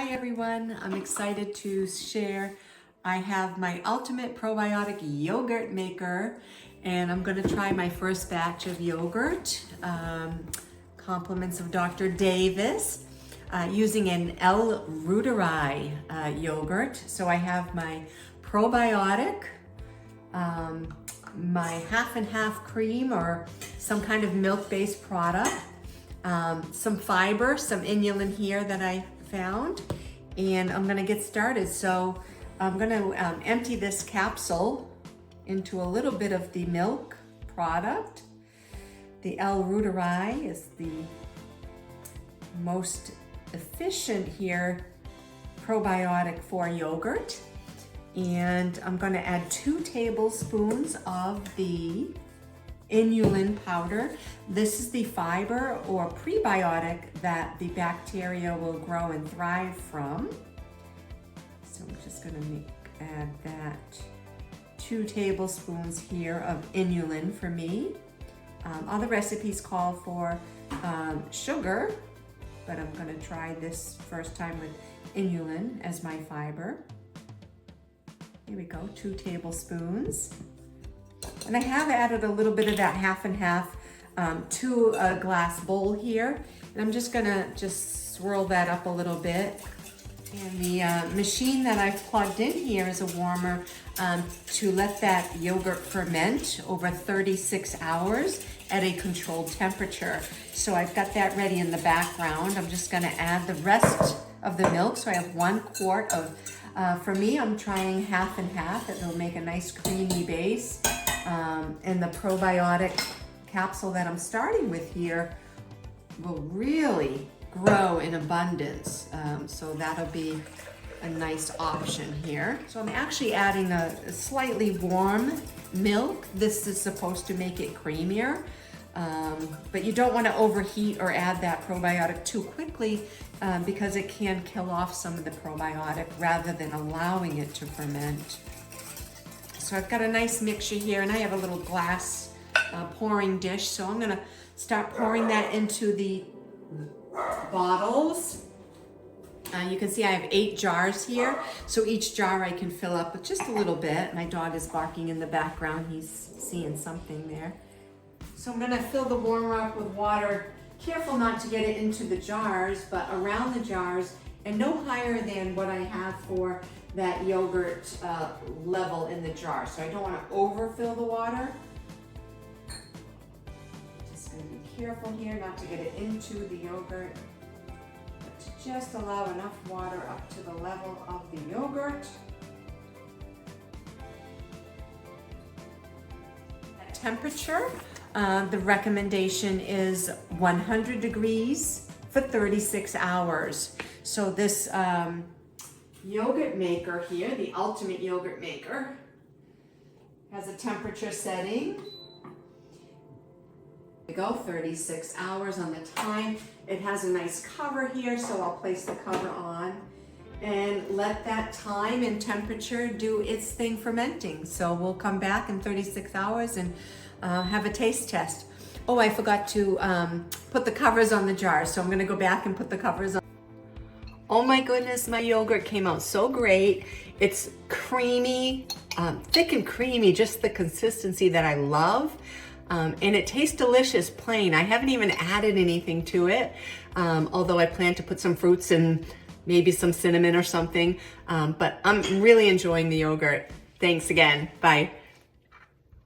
Hi everyone, I'm excited to share. I have my ultimate probiotic yogurt maker and I'm going to try my first batch of yogurt. Compliments of Dr. Davis using an L. reuteri yogurt. So I have my probiotic, my half and half cream or some kind of milk-based product, some fiber, some inulin here that I found, and I'm gonna get started. So I'm gonna empty this capsule into a little bit of the milk product. The L. reuteri is the most efficient here probiotic for yogurt. And I'm gonna add 2 tablespoons of the inulin powder. This is the fiber or prebiotic that the bacteria will grow and thrive from. So I'm just gonna add that 2 tablespoons here of inulin for me. Other recipes call for sugar, but I'm gonna try this first time with inulin as my fiber. Here we go, 2 tablespoons. And I have added a little bit of that half and half to a glass bowl here. And I'm just gonna swirl that up a little bit. And the machine that I've plugged in here is a warmer to let that yogurt ferment over 36 hours at a controlled temperature. So I've got that ready in the background. I'm just gonna add the rest of the milk. So I have 1 quart of, for me, I'm trying half and half. It'll make a nice creamy base. And the probiotic capsule that I'm starting with here will really grow in abundance. So that'll be a nice option here. So I'm actually adding a slightly warm milk. This is supposed to make it creamier, but you don't want to overheat or add that probiotic too quickly because it can kill off some of the probiotic rather than allowing it to ferment. So I've got a nice mixture here, and I have a little glass pouring dish. So I'm gonna start pouring that into the bottles. You can see I have 8 jars here. So each jar I can fill up with just a little bit. My dog is barking in the background. He's seeing something there. So I'm gonna fill the warmer up with water. Careful not to get it into the jars, but around the jars, and no higher than what I have for that yogurt level in the jar. So I don't want to overfill the water. Just going to be careful here not to get it into the yogurt, but to just allow enough water up to the level of the yogurt. At temperature, the recommendation is 100 degrees for 36 hours. So this yogurt maker here, the ultimate yogurt maker, has a temperature setting. There we go, 36 hours on the time. It has a nice cover here, so I'll place the cover on and let that time and temperature do its thing fermenting. So we'll come back in 36 hours and have a taste test. Oh, I forgot to put the covers on the jars, so I'm gonna go back and put the covers on. Oh my goodness, my yogurt came out so great. It's creamy, thick and creamy, just the consistency that I love. And it tastes delicious plain. I haven't even added anything to it, although I plan to put some fruits and maybe some cinnamon or something. But I'm really enjoying the yogurt. Thanks again, bye.